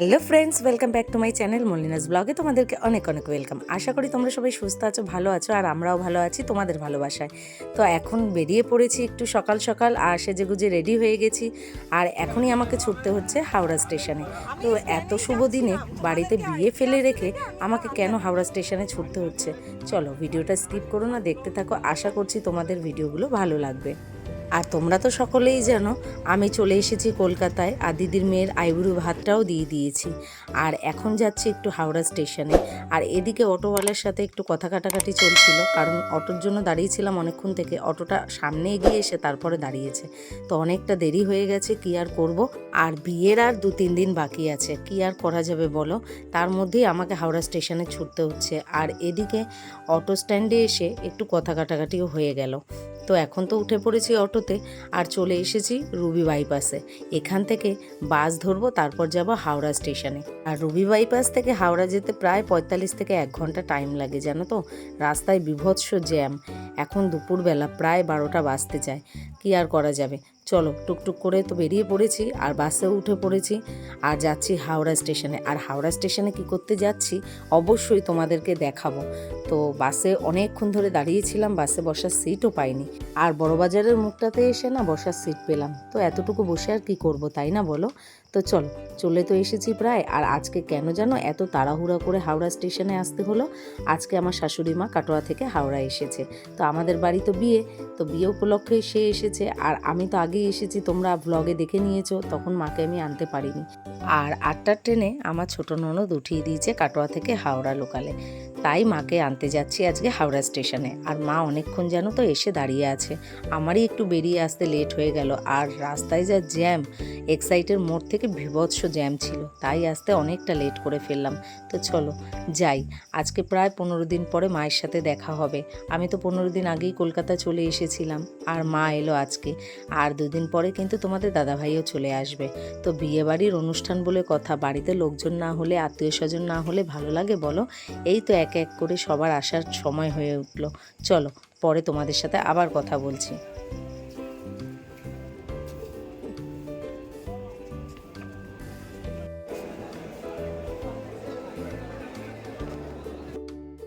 Hello friends, welcome back to my channel মলিনাস ব্লগে। তোমাদেরকে অনেক অনেক ওয়েলকাম। আশা করি তোমরা সবাই সুস্থ আছো, ভালো আছো, আর আমরাও ভালো আছি তোমাদের ভালোবাসায়। তো এখন বেরিয়ে পড়েছি একটু সকাল সকাল, আর সেজেগুজে রেডি হয়ে গেছি। আর এখনই আমাকে ছুটতে হচ্ছে হাওড়া স্টেশনে। তো এত শুভ দিনে বাড়িতে বিয়ে ফেলে রেখে আমাকে কেন হাওড়া স্টেশনে ছুটতে হচ্ছে? চলো ভিডিওটা স্কিপ করো না, দেখতে থাকো। আশা করছি তোমাদের ভিডিওগুলো ভালো লাগবে। আর তোমরা তো সকলেই জানো আমি চলে এসেছি কলকাতায়, আর দিদির মেয়ের আইবুড়ো ভাতটাও দিয়ে দিয়েছি। আর এখন যাচ্ছি একটু হাওড়া স্টেশনে। আর এদিকে অটোওয়ালার সাথে একটু কথা কাটাকাটি চলছিল, কারণ অটোর জন্য দাঁড়িয়েছিলাম অনেকক্ষণ থেকে। অটোটা সামনে এগিয়ে এসে তারপরে দাঁড়িয়েছে, তো অনেকটা দেরি হয়ে গেছে। কি আর করব, আর বিয়ের আর 2-3 দিন বাকি আছে, কি আর করা যাবে বলো। তার মধ্যেই আমাকে হাওড়া স্টেশনে ছুটতে হচ্ছে। আর এদিকে অটো স্ট্যান্ডে এসে একটু কথা কাটাকাটিও হয়ে গেল। তো এখন তো উঠে পড়েছি অটোতে, আর চলে এসেছি রুবি বাইপাসে। এখান থেকে বাস ধরবো, তারপর যাব হাওড়া স্টেশনে। আর রুবি বাইপাস থেকে হাওড়া যেতে প্রায় 45 থেকে 1 ঘন্টা টাইম লাগে, জানো তো। রাস্তায় বীভৎস জ্যাম। এখন দুপুরবেলা প্রায় 12টা বাজতে যায়, কি আর করা যাবে। চলো টুকটুক করে তো বেরিয়ে পড়েছি, আর বাসেও উঠে পড়েছি, আর যাচ্ছি হাওড়া স্টেশনে। আর হাওড়া স্টেশনে কি করতে যাচ্ছি অবশ্যই তোমাদেরকে দেখাবো। তো বাসে অনেকক্ষণ ধরে দাঁড়িয়েছিলাম, বাসে বসার সিটও পাইনি। আর বড়বাজারের মুখটাতে এসে না বসার সিট পেলাম, তো এতটুকু বসে আর কি করব, তাই না বলো। তো চলো, চলে তো এসেছি প্রায়। আর আজকে কেন জানো এত তাড়াহুড়া করে হাওড়া স্টেশনে আসতে হলো? আজকে আমার শাশুড়ি মা কাটোয়া থেকে হাওড়া এসেছে। তো আমাদের বাড়ি তো বিয়ে, তো বিয়ে উপলক্ষে সে এসেছে। আর আমি তো আগেই এসেছি, তোমরা ব্লগে দেখে নিয়েছো, তখন মাকে আমি আনতে পারিনি। আর 8টার ট্রেনে আমার ছোট ননদ উঠিয়ে দিয়েছে কাটোয়া থেকে হাওড়া লোকালে, তাই মাকে আনতে যাচ্ছি আজকে হাওড়া স্টেশনে। আর মা অনেকক্ষণ জানো তো এসে দাঁড়িয়ে আছে। আমারই একটু বেরিয়ে আসতে লেট হয়ে গেল। আর রাস্তায় যা জ্যাম, এক্সাইটের মোড় থেকে বীভৎস জ্যাম ছিল, তাই আসতে অনেকটা লেট করে ফেললাম। তো চলো যাই। আজকে প্রায় 15 দিন পরে মায়ের সাথে দেখা হবে। আমি তো 15 দিন আগেই কলকাতা চলে এসেছিলাম, আর মা এলো আজকে। আর 2 দিন পরে কিন্তু তোমাদের দাদাভাইও চলে আসবে। তো বিয়েবাড়ির অনুষ্ঠান বলে কথা, বাড়িতে লোকজন না হলে, আত্মীয় স্বজন না হলে ভালো লাগে বলো। এই তো এক এক করে সবার আসার সময় হয়ে উঠলো। চলো পরে তোমাদের সাথে আবার কথা বলছি।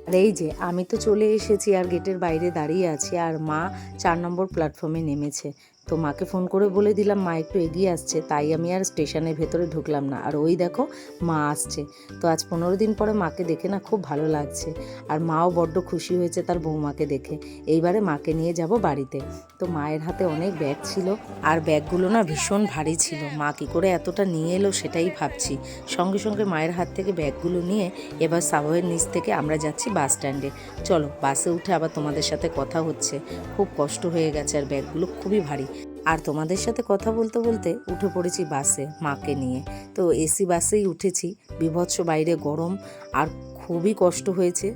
আর এই যে আমি তো চলে এসেছি, আর গেটের বাইরে দাঁড়িয়ে আছি। আর মা 4 নম্বর প্ল্যাটফর্মে নেমেছে। তো মাকে ফোন করে বলে দিলাম মা একটু এগিয়ে আসছে, তাই আমি আর স্টেশনের ভেতরে ঢুকলাম না। আর ওই দেখো মা আসছে। তো আজ 15 দিন পরে মাকে দেখে না খুব ভালো লাগছে। আর মাও বড্ড খুশি হয়েছে তার বৌমাকে দেখে। এইবারে মাকে নিয়ে যাব বাড়িতে। তো মায়ের হাতে অনেক ব্যাগ ছিল, আর ব্যাগগুলো না ভীষণ ভারী ছিল। মা কী করে এতটা নিয়ে এলো সেটাই ভাবছি। সঙ্গে সঙ্গে মায়ের হাত থেকে ব্যাগগুলো নিয়ে এবার সাবওয়ের নিচ থেকে আমরা যাচ্ছি বাস স্ট্যান্ডে। চলো বাসে উঠে আবার তোমাদের সাথে কথা হচ্ছে। খুব কষ্ট হয়ে গেছে, আর ব্যাগগুলো খুবই ভারী। আর তোমাদের সাথে কথা বলতে বলতে উঠে পড়েছি বাসে মাকে নিয়ে। তো এসি বাসেই উঠেছি, বীভৎস বাইরে গরম, আর খুবই কষ্ট হয়েছে।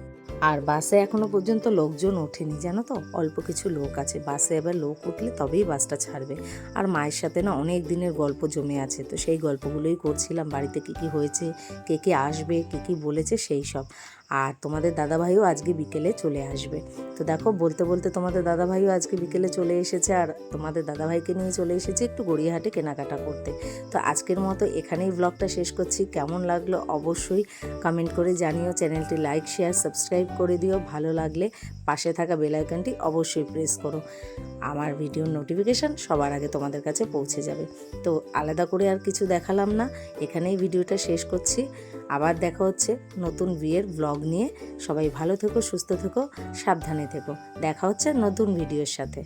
আর বাসে এখনো পর্যন্ত লোকজন ওঠেনি, জানো তো, অল্প কিছু লোক আছে বাসে। এবার লোক উঠলে তবেই বাসটা ছাড়বে। আর মায়ের সাথে না অনেক দিনের গল্প জমে আছে, তো সেই গল্পগুলোই করছিলাম। বাড়িতে কী কী হয়েছে, কে কে আসবে, কী কী বলেছে সেই সব। আর তোমাদের দাদাভাইও আজকে বিকেলে চলে আসবে। তো দেখো বলতে বলতে তোমাদের দাদাভাইও আজকে বিকেলে চলে এসেছে। আর তোমাদের দাদাভাইকে নিয়ে চলে এসেছে একটু গড়িয়াহাটে কেনাকাটা করতে। তো আজকের মতো এখানেই ব্লগটা শেষ করছি। কেমন লাগলো অবশ্যই কমেন্ট করে জানিও। চ্যানেলটি লাইক, শেয়ার, সাবস্ক্রাইব করে দিও। ভালো লাগলে পাশে থাকা বেল আইকনটি অবশ্যই প্রেস করো। আমার ভিডিওর নোটিফিকেশান সবার আগে তোমাদের কাছে পৌঁছে যাবে। তো আলাদা করে আর কিছু দেখালাম না, এখানেই ভিডিওটা শেষ করছি। আবার দেখা হচ্ছে নতুন বিয়ের ব্লগ নিয়ে। সবাই ভালো থেকো, সুস্থ থেকো, সাবধানে থেকো। দেখা হচ্ছে নতুন ভিডিওর সাথে।